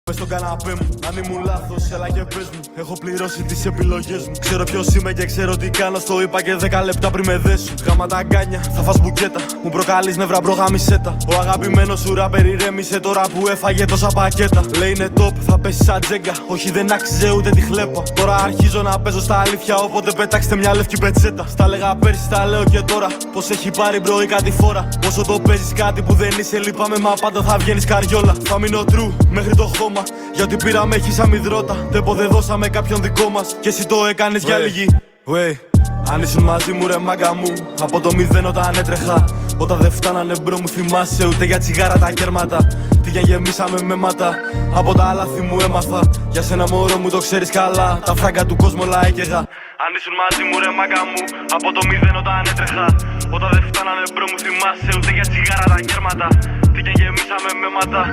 Μες στον καναπέ μου, αν ήμουν λάθος, έλα και πες μου. Έχω πληρώσει τις επιλογές μου. Ξέρω ποιος είμαι και ξέρω τι κάνω. Στο είπα και 10 λεπτά πριν με δέσουν. Γάμα τα γκάνια, θα φας μπουκέτα. Μου προκαλείς νεύρα, μπρο γαμισέτα. Ο αγαπημένος σου ράπερ ηρέμησε τώρα που έφαγε τόσα πακέτα. Λέει είναι top, θα πέσει σαν τζέγκα. Όχι, δεν άξιζε ούτε τη χλέπα. Τώρα αρχίζω να παίζω στα αλήθεια. Οπότε πετάξτε μια λευκή πετσέτα. Στα λέγα πέρσι, τα λέω και τώρα. Πως έχει πάρει μπρο ή κάτι φορά. Όσο το παίζεις κάτι που δεν είσαι, λυπάμαι, μα πάντα θα βγαίνεις καριόλα. Θα μείνω true μέχρι το χώμα. Γιατί πήραμε έχει σαν μυδρώτα. Τέπο δεν δώσαμε κάποιον δικό μας. Και εσύ το έκανες για λίγη. Αν ήσουν μαζί μου ρε μάγκα μου. Από το μηδέν όταν έτρεχα. Όταν δεν φτάνανε μπρο μου θυμάσαι ούτε για τσιγάρα τα κέρματα. Τι για γεμίσαμε με ματά. Από τα λάθη μου έμαθα. Για σένα μωρό μου το ξέρεις καλά. Τα φράγκα του κόσμου όλα έκαιγα. Αν ήσουν μαζί μου ρε μάγκα μου. Από το μηδέν όταν έτρεχα. Όταν δεν φτάνανε μπρο μου θυμάσαι ούτε για τσιγάρα τα κέρματα. Τι για γεμίσαμε με ματά.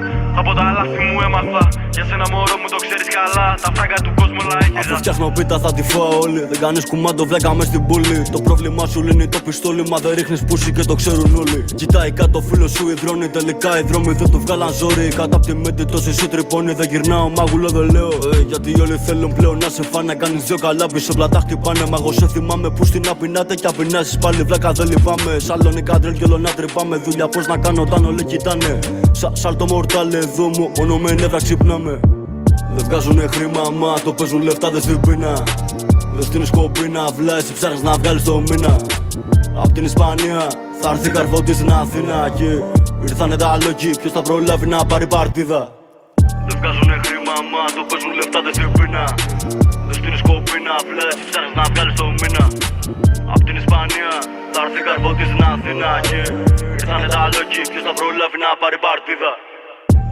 Από τα λάθη μου έμαθα. Για σένα μωρό μου το ξέρεις καλά. Τα φράγκα του κόσμου όλα έκαιγα. Αφού φτιάχνω πίτα θα τη φάω όλη. Δεν κάνεις κουμάντο βλάκα μες στην πόλη. Το πρόβλημά σου λύνει το πιστόλι. Μα δεν ρίχνεις πούσι και το ξέρουν όλοι. Κοιτάει κάτω φίλο σου υδρώνει. Τελικά οι δρόμοι δεν το βγάλαν ζόρι. Κατά απ' τη μέντη τόση σου τρυπώνει. Δεν γυρνάω μάγουλο δεν λέω. Γιατί όλοι θέλουν πλέον να σε φάνε. Κάνεις δυο καλά πίσω πλατά χτυπάνε. Μα εγώ σε θυμάμαι που στην απεινάτε και απεινάσεις πάλι βλάκα δεν λυπάμαι. Σαλονικά τρέλ κι όλο να τρυπάμε. Δουλειά πώς να κάνω όταν όλοι κοιτάνε. Σάλτο μορτάλ εδώ μου. Μόνο με νεύρα ξυπνάμε. Δεν βγάζουνε χρήμα, μα το παίζουν λεφτά δεν στην πείνα. Δεν στην σκοπίνα, βλά εσύ ψάχνεις να βγάλεις το μήνα. Απ' την Ισπανία θα έρθει καρφωτή στην Αθήνα. Και ήρθανε τα λόγοι, ποιος θα προλάβει να πάρει παρτίδα. Δεν βγάζουνε χρήμα, μα το παίζουν λεφτά δεν στην πείνα. Δεν στην σκοπίνα, βλά εσύ ψάχνεις να βγάλεις το μήνα. Απ' την Ισπανία θα έρθει καρφωτή στην Αθήνα. Και ήρθανε τα λόγοι, ποιος θα προλάβει να πάρει παρτίδα.